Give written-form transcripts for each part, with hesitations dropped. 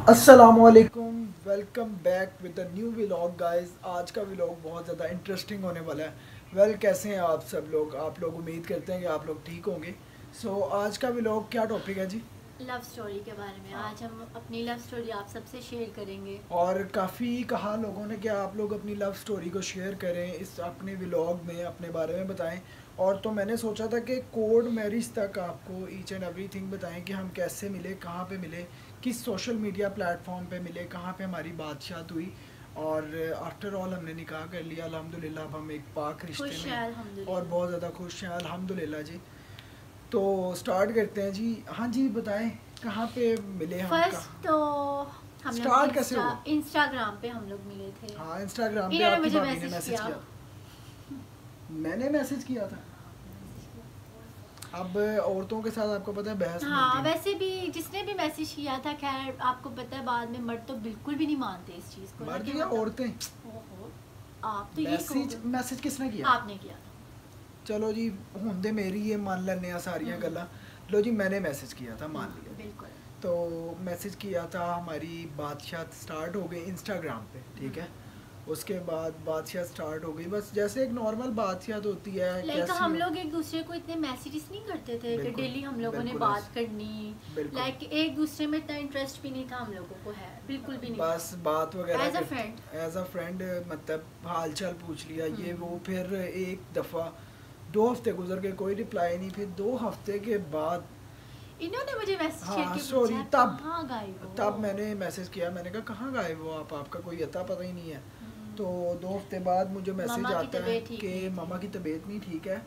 अस्सलामुअलैकुम, welcome back with the new vlog guys. आज का व्लॉग बहुत ज़्यादा इंटरेस्टिंग होने वाला है। कैसे हैं आप सब लोग? आप लोग उम्मीद करते हैं कि आप लोग ठीक होंगे। आज का व्लॉग क्या टॉपिक है जी? लव स्टोरी के बारे में। आज हम अपनी लव स्टोरी आप सबसे शेयर करेंगे। और काफ़ी कहा लोगों ने कि आप लोग अपनी लव स्टोरी को शेयर करें, इस अपने व्लॉग में अपने बारे में बताएं। और तो मैंने सोचा था कि कोड मैरिज तक आपको ईच एंड एवरीथिंग बताएं कि हम कैसे मिले, कहाँ पे मिले, किस सोशल मीडिया प्लेटफॉर्म पे मिले, कहाँ पे हमारी बातचीत हुई। और आफ्टर ऑल हमने निकाह कर लिया अल्हम्दुलिल्लाह। अब हम एक पाक रिश्ते खुश में है और अल्हम्दुलिल्लाह। बहुत ज़्यादा खुश हैं अल्हम्दुलिल्लाह जी। तो स्टार्ट करते हैं जी। हाँ जी, बताएं कहाँ पे मिले हम? फर्स्ट कहाँ तो हम लोग स्टार्ट कैसे हुआ? इंस्टाग्राम पे हम लोग मिले थे। हाँ, इंस्टाग्राम पे इन्होंने आपकी मुझे भाभी ने मैसेज मैसेज किया। किया था। मैंने मैसेज किया था। अब औरतों के साथ आपको पता है बहस बनती हाँ, है। वैसे भी जिसने भी मैसेज किया था, खैर आपको पता है बाद में मर्द तो बिल्कुल भी नहीं मानते इस चीज़ को ना मर्द कि या मतलब औरतें? ओहो, आप तो यही मैसेज कहोगे। मैसेज किसने किया? आपने किया था। चलो जी, हुंदे मेरी ये मान लेने आ सारियां हम्म, गल्ला। लो जी, मैंने मैसेज किया था, मान लिया जी। बिल्कुल। तो मैसेज किया था, हमारी बातचीत स्टार्ट हो गई इंस्टाग्राम पे, ठीक है। उसके बाद बातचीत स्टार्ट हो गई, बस जैसे एक नॉर्मल बातचीत होती है, लाइक कैसी हम हो। लोग एक दूसरे को इतने मैसेजेस नहीं करते थे कि बिल्कुल, डेली हम लोगों ने बिल्कुल बात ऐसे, करनी। बिल्कुल। लाइक एक दूसरे में इतना इंटरेस्ट भी नहीं था हम लोगों को, है बिल्कुल भी नहीं बस था। बात वगैरह एज अ करते, फ्रेंड। एज अ फ्रेंड, मतलब हाल चाल पूछ लिया ये वो। हम्म। फिर एक दफ़ा 2 हफ्ते गुजर गए, कोई रिप्लाई नहीं। फिर 2 हफ्ते के बाद, इन्होंने मुझे मैसेज हाँ करके सॉरी, पूछा तब कहाँ गए तब हो। मैंने मैसेज किया। मैंने कहा कहाँ गायब हो आप, आपका कोई अता पता ही नहीं है। तो हम्म, 2 हफ्ते बाद मुझे मैसेज मामा की आता है तबीयत ठीक कि नहीं मामा की थी। तबीयत नहीं ठीक है।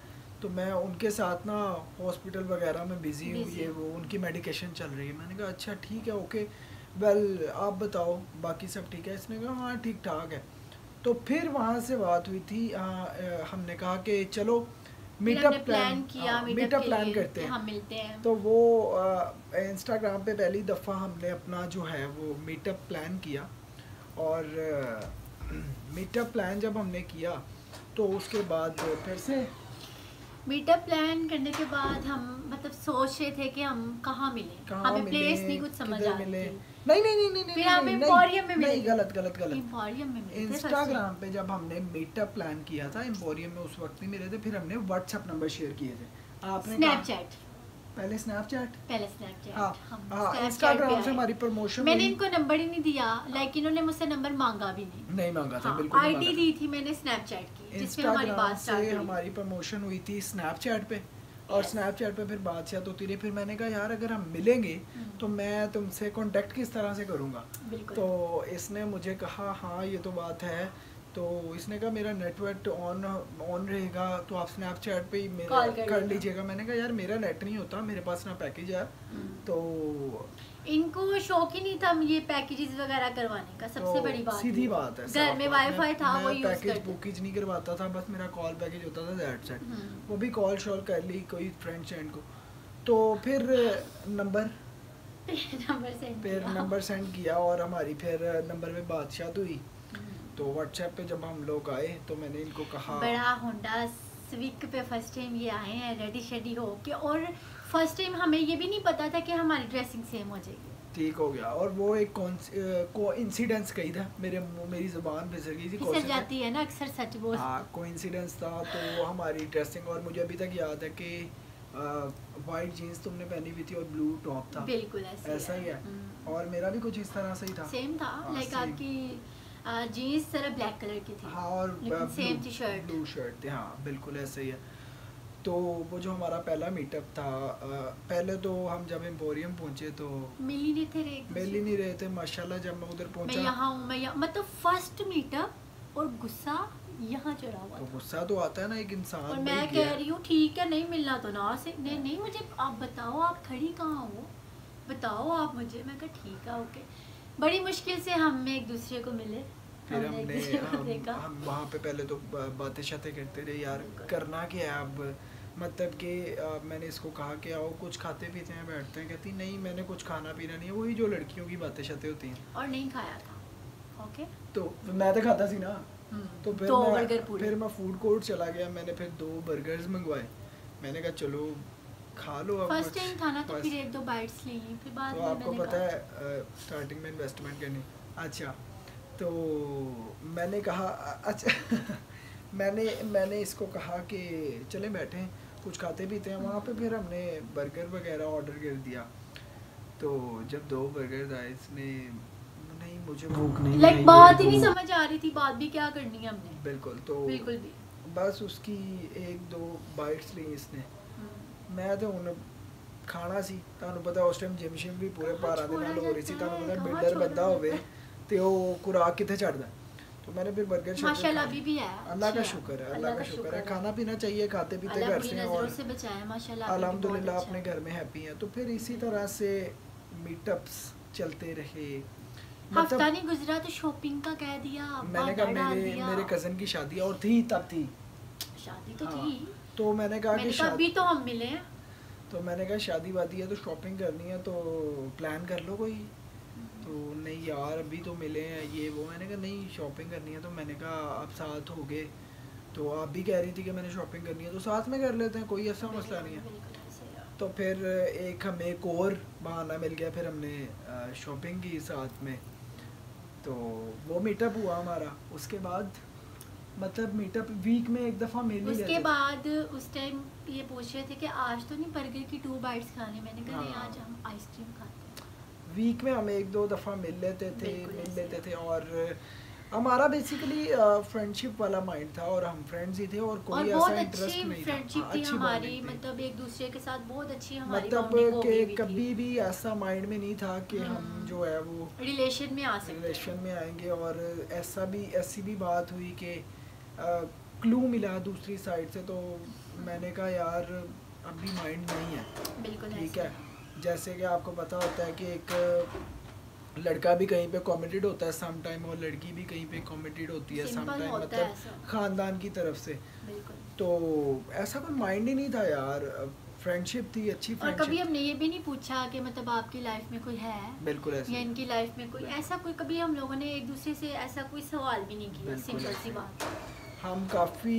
तो मैं उनके साथ ना हॉस्पिटल वगैरह में बिज़ी हूँ, बिजी ये हूँ। वो उनकी मेडिकेशन चल रही है। मैंने कहा अच्छा ठीक है, ओके। वेल, आप बताओ बाकी सब ठीक है? इसने कहा हाँ ठीक ठाक है। तो फिर वहाँ से बात हुई थी। हमने कहा कि चलो फिर हमने मीटअप प्लान, प्लान किया हाँ मीटअप मीटअप के प्लान लिए करते कि हैं। हम मिलते हैं। तो वो इंस्टाग्राम पे पहली दफ़ा हमने अपना जो है वो मीटअप प्लान किया। और मीटअप प्लान जब हमने किया तो उसके बाद फिर से मीटअप प्लान करने के बाद हम मतलब सोच रहे थे कि हम कहाँ मिलें। कहाँ हमें मिले, प्लेस नहीं कुछ समझ किधर आ रही मिले। थी। नहीं नहीं नहीं नहीं नहीं फिर नहीं हम नहीं नहीं एम्पोरियम में मिले नहीं, थे। गलत गलत गलत। एम्पोरियम में मिले थे फर्स्ट टाइम। इंस्टाग्राम पे जब हमने मीटअप प्लान किया था, एम्पोरियम में उस वक्त नहीं मिले थे। फिर हमने व्हाट्सएप नंबर शेयर किए थे। आपने कहा स्नैपचैट। पहले स्नैपचैट। पहले हाँ स्नैपचैट, हम हाँ, स्नैपचैट पे इंस्टाग्राम से आए। हमारी प्रमोशन मैंने हुई। इनको नंबर ही नहीं दिया। लाइक इन्होंने मुझसे नंबर मांगा भी नहीं। नहीं मांगा था, हाँ, बिल्कुल नहीं मांगा आईडी था। दी थी मैंने स्नैपचैट की, जिसमें हमारी इंस्टाग्राम बात से स्टार्ट हुई। हमारी प्रमोशन हुई थी स्नैपचैट पे। और यस। स्नैपचैट पे फिर बातचीत होती रही। फिर मैंने कहा यार अगर हम मिलेंगे तो मैं तुमसे कांटेक्ट किस तरह से करूँगा। बिल्कुल। तो इसने मुझे कहा हाँ ये तो बात है। तो इसने कहा मेरा नेटवर्क ऑन ऑन रहेगा तो आप स्नैपचैट पे ही मेरा कॉल कर कर लेना। लीजिएगा। मैंने कहा यार मेरा नेट नहीं होता, मेरे पास ना पैकेज है। तो इनको शौक ही नहीं था ये पैकेजेस वगैरह करवाने का। सबसे बड़ी बात सीधी ये बात है, घर साफ में बात। वाईफाई था, वो मैं यूज पैकेज करते थे। बुकीज नहीं करवाता था, बस मेरा कॉल पैकेज होता था, दैट सेट। हम्म। वो भी कॉल शॉल कर ली कोई फ्रेंड फ्रेंड को। तो फिर नंबर नंबर सेंड फिर किया। नंबर सेंड किया और हमारी फिर नंबर पे बातचीत हुई। तो व्हाट्सएप पे जब हम लोग आए तो मैंने इनको कहा, बड़ा होंडा स्विक पे फर्स्ट टाइम ये आए हैं रेडी शेडी हो के। और फर्स्ट टाइम हमें ये भी नहीं पता था कि हमारी ड्रेसिंग सेम हो जाएगी। ठीक हो गया। और वो एक कोइंसिडेंस कही था, मेरी ज़ुबान फिसल गई थी। फिसल जाती है ना अक्सर सच बोल। हाँ, कोइंसिडेंस था। तो हमारी ड्रेसिंग, और मुझे अभी तक याद है कि वाइट जीन्स तुमने पहनी हुई थी और ब्लू टॉप था। बिल्कुल ऐसा ही है। और मेरा भी कुछ इस तरह से ही था। सेम था। हाँ, लाइक same। आपकी जीन्स जरा ब्लैक कलर की थी। हाँ, और लेकिन सेम थी शर्ट। ब्लू शर्ट थी। हाँ बिल्कुल ऐसे ही है। तो वो जो हमारा पहला मीटअप था, पहले तो हम जब एम्पोरियम पहुंचे तो मिल ही नहीं थे रे एक मिल दूसरे ही नहीं को। रहे थे। माशाल्लाह जब मैं उधर मैं पहुंचा यहाँ हूँ, मैं यहाँ, मतलब फर्स्ट मीटअप और गुस्सा यहाँ चढ़ा हुआ तो था। गुस्सा तो आता है ना एक इंसान। और भाई मैं गया, कह रही हूँ ठीक है, नहीं मिलना तो ना से नहीं नहीं मुझे आप बताओ आप खड़ी कहाँ हो, बताओ आप मुझे। मैं कहा ठीक है ओके। बड़ी मुश्किल से हम एक दूसरे को मिले। फिर हमने एक हमने दूसरे को देखा। हम वहाँ पे पहले तो बातें शातें करते रहे यार, बिल्कुल। करना क्या है अब। मतलब कि मैंने इसको कहा कि आओ कुछ खाते पीते हैं, बैठते हैं। कहती नहीं मैंने कुछ खाना पीना नहीं है, वही जो लड़कियों की बातें शातें होती हैं। और नहीं खाया था। ओके। तो मैं तो खाता सी ना। तो फिर दो मैं बर्गर पूरे। फिर मैं फूड कोर्ट चला गया। मैंने फिर 2 बर्गर्स मंगवाए। मैंने कहा चलो खा लो अब फर्स्ट कुछ टाइम था ना, तो बस। फिर एक दो बाइट्स ली, फिर बाद तो में आपको मैंने पता कहा है स्टार्टिंग में इन्वेस्टमेंट करनी। अच्छा, तो मैंने कहा अच्छा मैंने मैंने इसको कहा कि चले बैठे हैं कुछ खाते पीते हैं वहाँ पे। फिर हमने बर्गर वगैरह ऑर्डर कर दिया। तो जब 2 बर्गर आए इसने, नहीं मुझे भूख नहीं है, लाइक ये बात ही नहीं वो। समझ आ रही थी, बात भी क्या करनी है हमने, बिल्कुल। तो बिल्कुल भी। बस उसकी 1-2 बाइट्स ली इसने। मैं तो ਹੁਣ ਖਾਣਾ ਸੀ, ਤੁਹਾਨੂੰ ਪਤਾ ਉਸ ਟਾਈਮ ਜਿਮ ਸ਼ਿਮ ਵੀ ਪੂਰੇ कहाँ ਭਾਰਾਂ ਦੇ छोड़ा ਨਾਲ ਹੋ ਰਹੀ ਸੀ, जाता ਤੁਹਾਨੂੰ है, ਪਤਾ कहाँ ਬਿਲਡਰ छोड़ा ਬੰਦਾ जाता ਹੋਵੇ है। ਤੇ ਉਹ ਖੁਰਾਕ ਕਿੱਥੇ ਛੱਡਦਾ। तो मैंने फिर बर्गर शर्गर माशाल्लाह खा अभी लिए। भी है, अल्लाह का अच्छी है। शुक्र है, अल्लाह का शुक्र है। खाना पीना चाहिए, खाते पीते अल्लाह घर बुरी से हैं नजरों और से बचाए माशाल्लाह, अभी भी बहुत अल्हम्दुलिल्लाह अच्छा अपने है। घर में हैप्पी हैं। तो फिर इसी तरह से मीटअप्स चलते रहे। हफ्ता मतलब नहीं गुजरा तो शॉपिंग का कह दिया, मैंने कहा बाधा डाल दिया। मेरे कज़न की शादी और थी तब थी। शादी तो हाँ, थी, तो मैंने कहा कि अभी तो हम मिले हैं। तो मैंने कहा शादी वादी है तो शॉपिंग करनी है, तो प्लान कर लो कोई। तो नहीं यार अभी तो मिले हैं ये वो। मैंने कहा नहीं शॉपिंग करनी है। तो मैंने कहा आप साथ हो गए, तो आप भी कह रही थी कि मैंने शॉपिंग करनी है, तो साथ में कर लेते हैं, कोई ऐसा मसला नहीं है। बिल्कुल ऐसे ही है। तो फिर हमें एक और बहाना मिल गया, फिर हमने शॉपिंग की साथ में। तो वो मीटअप हुआ हमारा। उसके बाद मतलब मीटअप वीक में एक दफ़ा मिल ही लेते उसके थे। बाद उस टाइम ये पूछ रहे थे कि आज तो नहीं बर्गर की 2 बाइट्स खाने, मैंने कहा नहीं हाँ। आज हम आइसक्रीम खाते हैं। वीक में हम 1-2 दफ़ा मिल लेते थे, बिल्कुल मिल ऐसे लेते है। थे। और हमारा बेसिकली फ्रेंडशिप वाला माइंड था और हम फ्रेंड्स ही थे और और कोई बहुत ऐसा अच्छी इंटरेस्ट नहीं था। फ्रेंडशिप हाँ, थी अच्छी हमारी, bonding थी। मतलब एक दूसरे के साथ बहुत अच्छी हमारी मतलब बॉन्डिंग हो कि गई भी कभी थी। भी ऐसा माइंड में नहीं था कि हम जो है वो रिलेशन में आ सकते हैं। रिलेशन में आएंगे। और ऐसी भी बात हुई कि क्लू मिला दूसरी साइड से। तो मैंने कहा यार अभी माइंड नहीं है, बिल्कुल ठीक ऐसे है। जैसे कि आपको पता होता है कि एक लड़का भी कहीं पे कमिटेड होता है सम टाइम, और लड़की भी कहीं पे कमिटेड होती है सम सिंपल टाइम, होता है मतलब ऐसा। ख़ानदान की तरफ से। बिल्कुल। तो ऐसा कोई माइंड ही नहीं था यार, फ्रेंडशिप थी, अच्छी और कभी फ्रेंडशिप। हमने ये भी नहीं पूछा कि मतलब आपकी लाइफ में कोई है बिल्कुल या ऐसे। इनकी लाइफ में कोई, ऐसा कोई कभी हम लोगों ने एक दूसरे से ऐसा कोई सवाल भी नहीं किया। बिल्कुल सिंपल सी ऐसे। बात। हम काफ़ी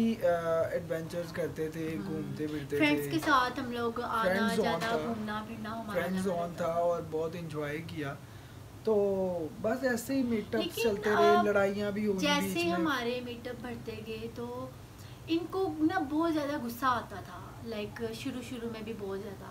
एडवेंचर्स करते थे, घूमते फिरते फ्रेंड्स थे। के साथ हम लोग आना फ्रेंड जोन जाना था, घूमना फिरना हमारा फ्रेंड लगा जोन रहता था और बहुत इंजॉय किया। तो बस ऐसे ही मीटअप लेकिन चलते रहे, लड़ाइयाँ भी हुई जैसे बीच में। हमारे मीटअप बढ़ते गए तो इनको ना बहुत ज़्यादा गुस्सा आता था। लाइक शुरू में भी बहुत ज़्यादा,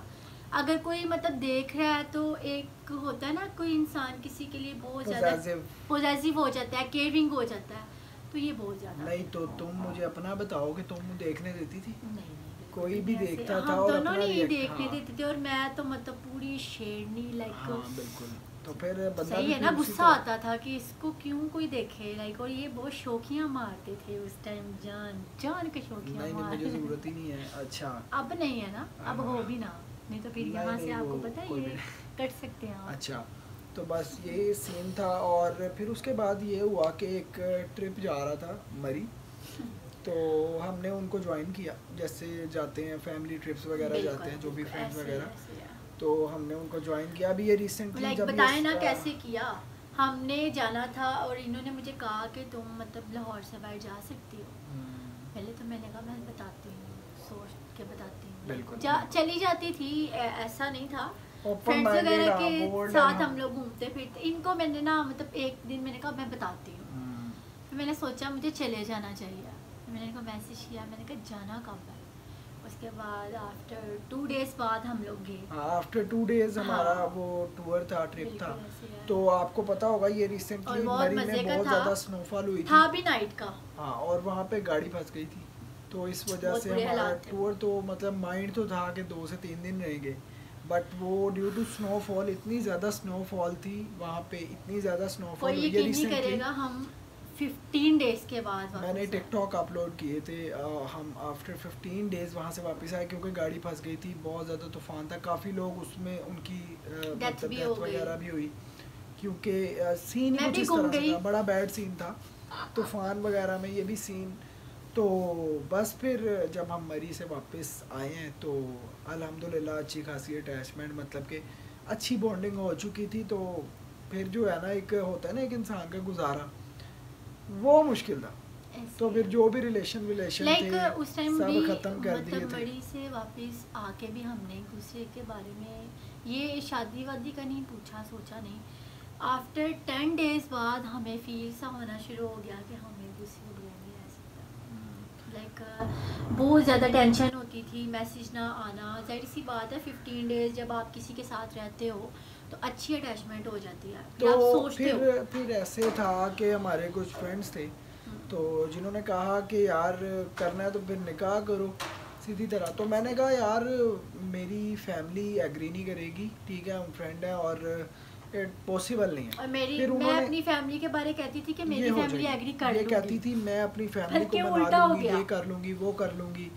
अगर कोई मतलब देख रहा है तो एक होता है ना कोई इंसान किसी के लिए बहुत ज़्यादा पॉजेसिव हो जाता है, केयरिंग हो जाता है, तो ये बहुत ज़्यादा। नहीं तो तुम मुझे अपना बताओ कि तुम देखने देती थी? नहीं, बिल्कुल कोई भी ऐसे- देखता हम था और दोनों अपना नहीं रिएक्ट। देखने हाँ, देते थे, और मैं तो मतलब पूरी शेरनी हाँ लाइक बिल्कुल। तो फिर बंदा सही भी है ना, फिर उसी गुस्सा तरह- आता था कि इसको क्यों कोई देखे लाइक। और ये बहुत शौकियाँ मारते थे उस टाइम, जान जान के शौकियाँ नहीं मार। मुझे ज़रूरत ही नहीं है। अच्छा अब नहीं है ना, अब हो भी ना, नहीं तो फिर नहीं, यहाँ से नहीं, आपको वो पता है कोई ये भी कट सकते हैं आप। अच्छा, तो बस ये सीन था। और फिर उसके बाद ये हुआ कि एक ट्रिप जा रहा था मरी, तो हमने उनको ज्वाइन किया। जैसे जाते हैं फैमिली ट्रिप्स वगैरह जाते हैं जो भी फ्रेंड्स वगैरह, तो हमने उनको ज्वाइन किया। अभी ये रिसेंटली लाइक जब बताएं ना कैसे किया। हमने जाना था और इन्होंने मुझे कहा कि तुम मतलब लाहौर से बाहर जा सकती हो। पहले तो मैंने कहा मैं बताती हूँ, सोच के बताती हूँ। बिल्कुल। चली जाती थी, ऐसा नहीं था। Open फ्रेंड्स minded, वगैरह हाँ, के bold, साथ हाँ। हम लोग घूमते फिरते। इनको मैंने ना मतलब एक दिन मैंने कहा मैं बताती हूँ, फिर मैंने सोचा मुझे चले जाना चाहिए। मैंने इनको मैसेज किया, मैंने कहा जाना कब है। उसके बाद आफ्टर 2 डेज बाद हम लोग गए। हाँ, आफ्टर 2 डेज हमारा हाँ। वो टूर था, ट्रिप था। बिल्कुल ऐसे है। तो आपको पता होगा ये और रिसेंटली बहुत मरी मजे में का बहुत था। ज़्यादा स्नोफॉल हुई था थी। भी नाइट का। हाँ, और वहाँ पे गाड़ी फंस गई थी। तो इस वजह बहुत से बुरे हमारा हालात थे। टूर तो मतलब माइंड तो था कि 2 से 3 दिन रहेंगे, बट वो ड्यू टू स्नोफॉल, इतनी ज़्यादा स्नोफॉल थी वहाँ पे, इतनी ज़्यादा स्नोफॉल कोई हुई है यकीन नहीं रिसेंटली। करेगा, हम 15 डेज के बाद वापस मैंने आए। टिकटॉक अपलोड किए थे। हम आफ्टर 15 डेज वहाँ से वापस आए क्योंकि गाड़ी फंस गई थी, बहुत ज़्यादा तूफान था, काफ़ी लोग उसमें उनकी मतलब भी डेथ हो गई। वगैरह भी हुई क्योंकि सीन ही मैं कुछ भी इस गुम तरह से गई। था, बड़ा बैड सीन था तूफान वगैरह में, ये भी सीन। तो बस फिर जब हम मरी से वापस आए हैं तो अल्हम्दुलिल्लाह अच्छी खासी अटैचमेंट, मतलब कि अच्छी बॉन्डिंग हो चुकी थी। तो फिर जो है ना, एक होता है ना एक इंसान का गुजारा, वो मुश्किल था। तो फिर जो भी रिलेशन लाइक थे उस टाइम सब भी खत्म कर दिए मतलब थे। मड़ी से वापस आके भी हमने एक दूसरे के बारे में ये शादी वादी का नहीं पूछा, सोचा नहीं। आफ्टर 10 डेज बाद हमें फील सा होना शुरू हो गया कि हम एक दूसरे के बगैर नहीं रह सकते। लाइक बहुत ज़्यादा टेंशन होती थी, मैसेज ना आना। जाहिर सी बात है 15 डेज जब आप किसी के साथ रहते हो तो अच्छी अटैचमेंट हो जाती है, तो आप सोचते हो। फिर ऐसे था कि हमारे कुछ फ्रेंड्स थे तो जिन्होंने कहा कि यार करना है तो फिर निकाह करो सीधी तरह। तो मैंने कहा यार मेरी फैमिली एग्री नहीं करेगी, ठीक है हम फ्रेंड हैं और पॉसिबल नहीं है। और मेरी फिर मैं उन्होंने अपनी फैमिली के बारे कहती थी कि ये मेरी हो फैमिली जाएगी, एग्री कर ये लूंगी। कहती थी मैं अपनी फैमिली को फिर मना उल्टा हो लूंगी, गया। ये कर लूंगी वो कर लूंगी।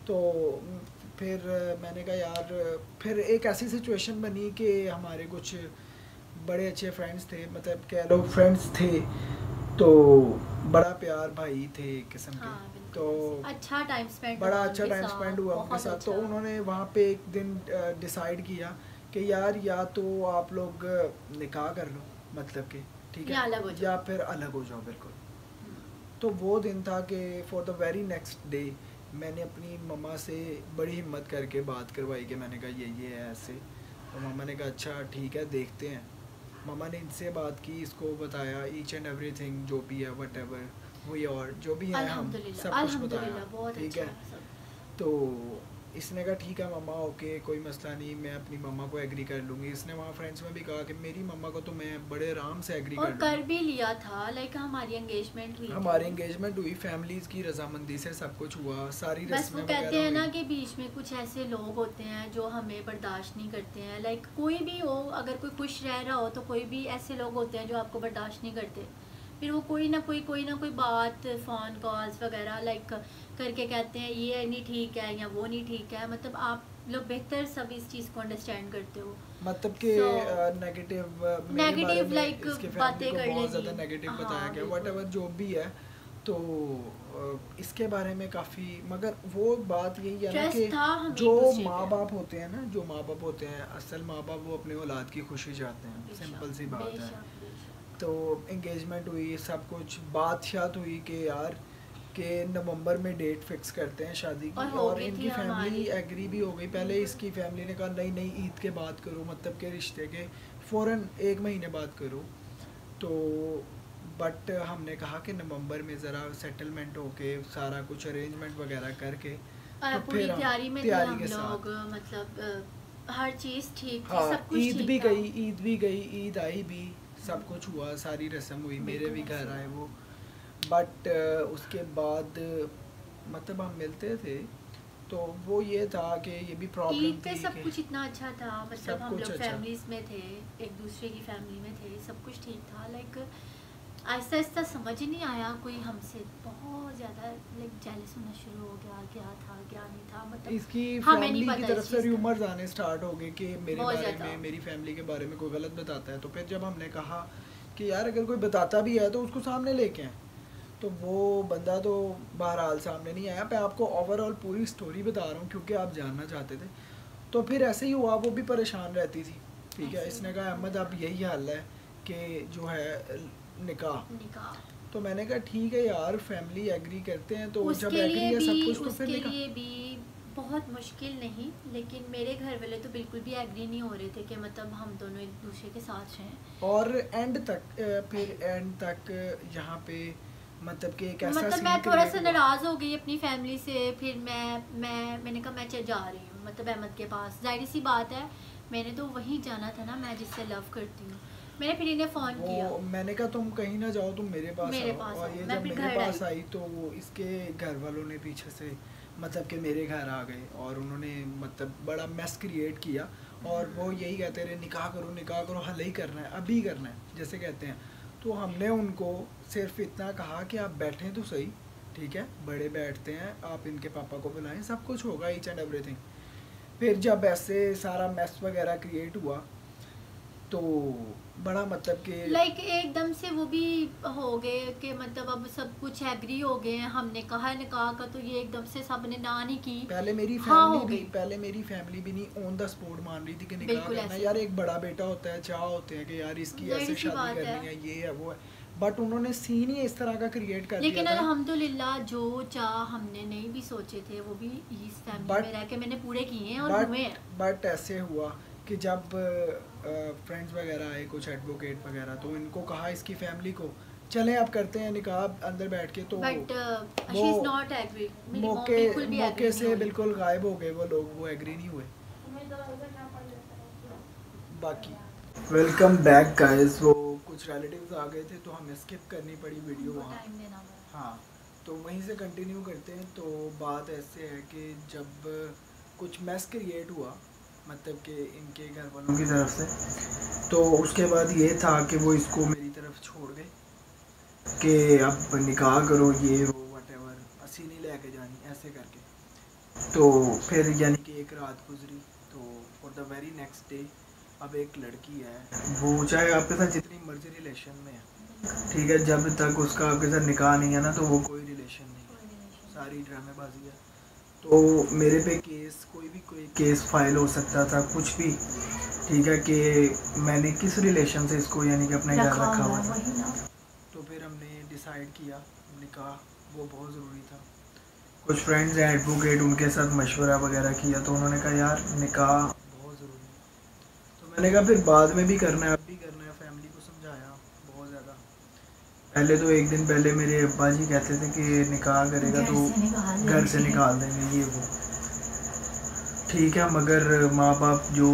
तो फिर मैंने कहा यार फिर एक ऐसी सिचुएशन बनी कि हमारे कुछ बड़े अच्छे फ्रेंड्स थे, मतलब कह लो फ्रेंड्स थे, तो बड़ा प्यार भाई थे एक किस्म के। हाँ, तो अच्छा टाइम स्पेंड बड़ा अच्छा टाइम स्पेंड हुआ उनके बहुत साथ। तो अच्छा। उन्होंने वहाँ पे एक दिन डिसाइड किया कि यार या तो आप लोग निकाह कर लो, मतलब कि ठीक या है, अलग हो जाओ। या फिर अलग हो जाओ बिल्कुल। तो वो दिन था कि for the very next day मैंने अपनी मम्मा से बड़ी हिम्मत करके बात करवाई कि मैंने कहा ये है ऐसे। तो मम्मा ने कहा अच्छा ठीक है देखते हैं। मम्मा ने इनसे बात की, इसको बताया ईच एंड एवरीथिंग जो भी है वट एवर हुई और जो भी है हम सब कुछ बताया, बहुत ठीक अच्छा है। सब। तो इसने कहा ठीक है मम्मा ओके कोई मसला नहीं, मैं अपनी मम्मा को एग्री कर लूँगी। इसने वहाँ फ्रेंड्स में भी कहा कि मेरी मम्मा को तो मैं बड़े आराम से एग्री और कर लूँगी। भी लिया था। लाइक हमारी एंगेजमेंट हुई हमारी थी। एंगेजमेंट हुई, फैमिलीज की रजामंदी से सब कुछ हुआ, सारी बस रस्में वो कहते वगैरह हैं ना हुई। कि बीच में कुछ ऐसे लोग होते हैं जो हमें बर्दाश्त नहीं करते हैं। लाइक कोई भी हो, अगर कोई खुश रह रहा हो तो कोई भी ऐसे लोग होते हैं जो आपको बर्दाश्त नहीं करते। फिर वो कोई ना कोई बात, फ़ोन कॉल्स वगैरह लाइक करके कहते हैं ये नहीं ठीक है या वो नहीं ठीक है। मतलब आप लोग बेहतर सब इस चीज़ को अंडरस्टैंड करते हो। मतलब कि नेगेटिव नेगेटिव लाइक इसके बातें फैमिली को कर बहुत लेनी। ज़्यादा नेगेटिव हाँ, बताया गया बिल्कुल। वट एवर जो भी है। तो इसके बारे में काफ़ी, मगर वो बात यही है ना ट्रस्ट कि था हम जो एक दूसरे माँ पे। बाप होते हैं ना, जो माँ बाप होते हैं असल माँ बाप वो अपने औलाद की खुशी चाहते हैं, बेशक, सिंपल सी बात है। बेशक, बेशक। तो एंगेजमेंट हुई, सब कुछ बात शात हुई कि यार कि नवंबर में डेट फिक्स करते हैं शादी और की। हो और गई इनकी थी फैमिली हमारी। एग्री भी हो गई। पहले इसकी फैमिली ने कहा नहीं नहीं ईद के बाद करो, मतलब के रिश्ते के फ़ौरन 1 महीने बाद करो। तो बट हमने कहा कि नवंबर में ज़रा सेटलमेंट होके सारा कुछ अरेंजमेंट वगैरह करके तो पूरी फिर हम तैयारी में थे तैयारी हम के लोग। साथ। मतलब हर चीज़ ठीक थी, हाँ सब कुछ ईद ठीक भी था। गई, ईद भी गई, ईद आई भी, सब कुछ हुआ, सारी रस्म हुई, मेरे बिल्कुल भी घर ऐसे। आए वो। बट उसके बाद मतलब हम मिलते थे तो वो ये था कि ये भी प्रॉब्लम ईद पे थी सब कि कुछ इतना अच्छा था। मतलब सब हम कुछ लोग अच्छा। फैमिलीज में थे, एक दूसरे की फैमिली में थे, सब कुछ ठीक था। लाइक आहिस्ता आहिस्ता समझ ही नहीं आया कोई हमसे बहुत ज़्यादा लाइक जेलस होना शुरू हो गया, क्या था क्या नहीं था। मतलब इसकी हमें नहीं फैमिली की पता तरफ इस से चीज़ का। र्यूमर्स आने स्टार्ट हो गए कि मेरे बहुत बारे ज़्यादा। में, मेरी फैमिली के बारे में कोई गलत बताता है। तो फिर जब हमने कहा कि यार अगर कोई बताता भी है तो उसको सामने लेके आए, तो वो बंदा तो बहरहाल सामने नहीं आया। मैं आपको ओवरऑल पूरी स्टोरी बता रहा हूँ क्योंकि आप जानना चाहते थे। तो फिर ऐसे ही हुआ, वो भी परेशान रहती थी, ठीक है। ऐसे इसने ही कहा अहमद होता अब यही हाल है कि जो है निकाह। निकाह। तो मैंने कहा ठीक है यार फैमिली एग्री करते हैं तो जब उसके एग्री लिए है भी सब कुछ तो फिर उसके निकाह। लिए भी बहुत मुश्किल नहीं, लेकिन मेरे घर वाले तो बिल्कुल भी एग्री नहीं हो रहे थे कि मतलब हम दोनों एक दूसरे के साथ रहें। और एंड तक फिर एंड तक यहाँ पे मतलब कि एक ऐसा मतलब सीन मैं थोड़ा सा क्रिएट हुआ। नाराज़ हो गई अपनी फैमिली से। फिर मैंने कहा मैं जा रही हूँ मतलब अहमद के पास। जाहिर सी बात है मैंने तो वहीं जाना था ना, मैं जिससे लव करती हूँ। मैंने फिर इन्हें फ़ोन किया। वो मैंने कहा तुम कहीं ना जाओ, तुम मेरे पास मेरे आओ। पास और आओ। ये मैं जब फिर मेरे घर पास आई। आई तो वो इसके घर वालों ने पीछे से मतलब कि मेरे घर आ गए और उन्होंने मतलब बड़ा मैस क्रिएट किया। और वो यही कहते रहे निकाह करो, हल ही करना है, अभी करना है जैसे कहते हैं। तो हमने उनको सिर्फ इतना कहा कि आप बैठें तो सही, ठीक है, बड़े बैठते हैं, आप इनके पापा को बुलाएं, सब कुछ होगा ईच एंड एवरीथिंग। फिर जब ऐसे सारा मैस वगैरह क्रिएट हुआ तो बड़ा मतलब कि लाइक एकदम से वो भी हो गए कि मतलब अब सब कुछ एग्री हो गए हैं। हमने कहा निकाह का तो ये एकदम से सब ने ना नहीं की। पहले मेरी हाँ, फैमिली हो भी गई। पहले मेरी फैमिली भी नहीं ऑन द स्पॉट मान रही थी कि निकाह बिल्कुल करना है। ऐसे। यार एक बड़ा बेटा होता है, चाह होते हैं कि यार इसकी जाहिर ऐसे सी शादी बात करनी है। है, ये है वो है। बट उन्होंने सीन ही इस तरह का क्रिएट कर लेकिन दिया था। अल्हम्दुलिल्लाह जो चाह हमने नहीं भी सोचे थे वो भी इस फैमिली में रह के मैंने पूरे किए हैं और हुए हैं। बट ऐसे हुआ कि जब फ्रेंड्स वगैरह आए कुछ एडवोकेट वगैरह, तो इनको कहा इसकी फैमिली को चलें आप करते हैं निकाह अंदर बैठ के, तो but she is not agree. मौके से बिल्कुल गायब हो गए वो लोग, वो एग्री नहीं हुए। बाकी वेलकम बैक गाइस, वो कुछ रिलेटिव्स आ गए थे तो हमें स्किप करनी पड़ी वीडियो वहाँ। हाँ, तो वहीं से कंटिन्यू करते हैं। तो बात ऐसे है कि जब कुछ मैस क्रिएट हुआ, मतलब कि इनके घर वालों की तरफ से, तो उसके बाद ये था कि वो इसको मेरी तरफ छोड़ गए कि अब निकाह करो ये वो व्हाटएवर, असी नहीं लेके जानी ऐसे करके। तो फिर यानी कि एक रात गुजरी, तो for the very next day अब एक लड़की है, वो चाहे आपके साथ जितनी मर्जी रिलेशन में है, ठीक है, जब तक उसका आपके साथ निकाह नहीं है ना तो वो कोई रिलेशन नहीं है, सारी ड्रामेबाजी है। तो मेरे पे केस कोई केस फाइल हो सकता था, कुछ भी, ठीक है, कि मैंने किस रिलेशन से इसको यानी कि अपने घर रखा हुआ था। तो फिर हमने डिसाइड किया निकाह वो बहुत ज़रूरी था। कुछ फ्रेंड्स हैं एडवोकेट, उनके साथ मशवरा वगैरह किया तो उन्होंने कहा यार निकाह बहुत ज़रूरी है। तो मैंने कहा फिर बाद में भी करना है, अब भी करना है, फैमिली को समझाया बहुत ज़्यादा। पहले तो एक दिन पहले मेरे अब्बा जी कहते थे कि निकाह करेगा तो घर से निकाल देंगे ये वो, ठीक है, मगर माँ बाप जो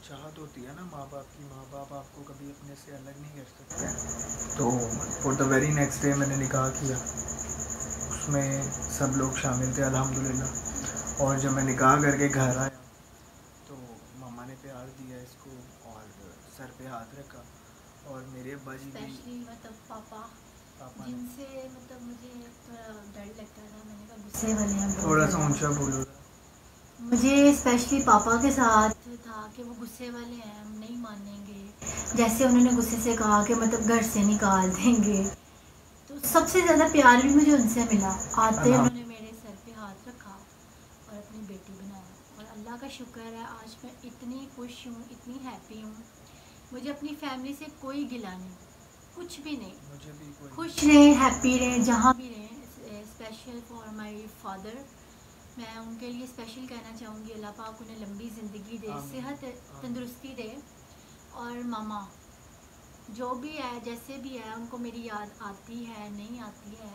चाहत होती है ना माँ बाप की, माँ बाप आपको कभी अपने से अलग नहीं कर सकते। तो for the very next day मैंने निकाह किया, उसमें सब लोग शामिल थे अल्हम्दुलिल्लाह। और जब मैं निकाह करके घर आया तो मामा ने प्यार दिया इसको और सर पे हाथ रखा, और मेरे अब्बा जी भी मतलब पापा जिनसे मतलब मुझे थोड़ा डर लगता था, मैंने कहा गुस्से वाले हैं, थोड़ा सा ऊंचा बोलो। मुझे स्पेशली पापा के साथ था कि वो गुस्से वाले हैं, हम नहीं मानेंगे, जैसे उन्होंने गुस्से से कहा कि मतलब घर से निकाल देंगे। तो सबसे ज़्यादा प्यार भी मुझे उनसे मिला, आते उन्होंने मेरे सर पे हाथ रखा और अपनी बेटी बनाया। और अल्लाह का शुक्र है आज मैं इतनी खुश हूँ, इतनी हैप्पी हूँ। मुझे अपनी फैमिली से कोई गिला नहीं, कुछ भी नहीं, मुझे भी कोई खुश रहें, हैप्पी रहें, जहाँ भी रहें। स्पेशल फॉर माय फादर, मैं उनके लिए स्पेशल कहना चाहूँगी अल्लाह पाक उन्हें लंबी ज़िंदगी दे, सेहत तंदुरुस्ती दे। और मामा जो भी है जैसे भी है, उनको मेरी याद आती है नहीं आती है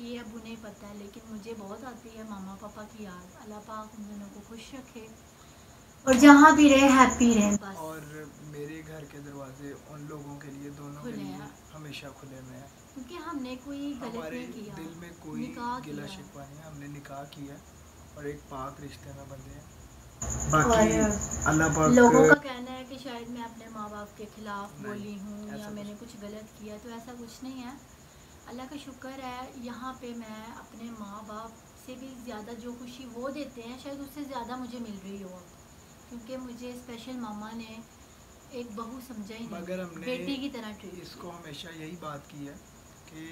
ये अब उन्हें पता है, लेकिन मुझे बहुत आती है मामा पापा की याद। अल्लाह पाक उन दोनों को खुश रखे और जहाँ भी रहे हैप्पी रहे बस। और मेरे घर के दरवाजे उन लोगों के लिए, दोनों के लिए हमेशा खुले में है, क्योंकि हमने कोई गलत नहीं किया, दिल में कोई गिला शिकवा नहीं है, हमने निकाह किया और एक पाक रिश्ते में बंधे हैं। बाकी अल्लाह पाक, लोगों का कहना है कि शायद मैं अपने माँ बाप के खिलाफ बोली हूँ या मैंने कुछ गलत किया, तो ऐसा कुछ नहीं है। अल्लाह का शुक्र है यहाँ पे मैं अपने माँ बाप से भी ज़्यादा जो खुशी वो देते हैं शायद उससे ज़्यादा मुझे मिल रही हो, क्योंकि मुझे स्पेशल मामा ने एक बहू समझा ही नहीं, मगर हमने बेटी की तरह ट्रीट। इसको हमेशा यही बात की है कि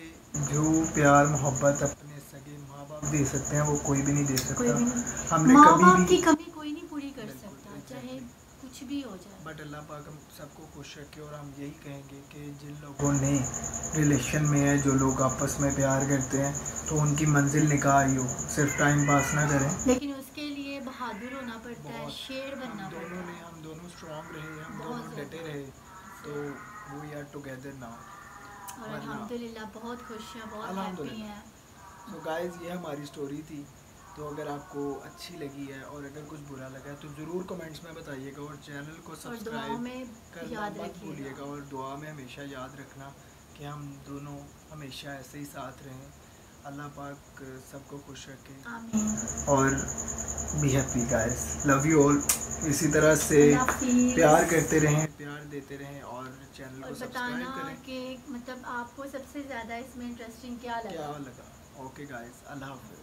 जो प्यार मोहब्बत अपने सगे माँ बाप दे सकते हैं वो कोई भी नहीं दे सकता। हमने माँ कभी बाप भी की कमी कोई नहीं पूरी कर सकता, चाहे कुछ भी हो जाए। बट अल्लाह पाक हम सबको खुश रखे। और हम यही कहेंगे कि जिन लोगों ने रिलेशन में है, जो लोग आपस में प्यार करते हैं, तो उनकी मंजिल निकाह ही हो, सिर्फ टाइम पास ना करें, लेकिन उसके लिए बहादुर होना पड़ता है, शेर बनना पड़ता है। हम दोनों स्ट्रॉन्ग रहे, हम दोनों डटे रहे, तो वी आर टुगेदर नाउ। और अल्हम्दुलिल्लाह बहुत खुश हैं, बहुत हैप्पी हैं। तो गाइस ये हमारी स्टोरी थी। तो अगर आपको अच्छी लगी है और अगर कुछ बुरा लगा है तो ज़रूर कमेंट्स में बताइएगा, और चैनल को सब्सक्राइब करना मत भूलिएगा, और दुआ में हमेशा याद रखना कि हम दोनों हमेशा ऐसे ही साथ रहें। अल्लाह पाक सबको खुश रखे और be happy guys, love you all. इसी तरह से प्यार करते रहें, प्यार देते रहें, और चैनल को सब्सक्राइब करें कि मतलब आपको सबसे ज़्यादा इसमें इंटरेस्टिंग क्या लगा। ओके गाइस, अल्लाह हाफ़िज़।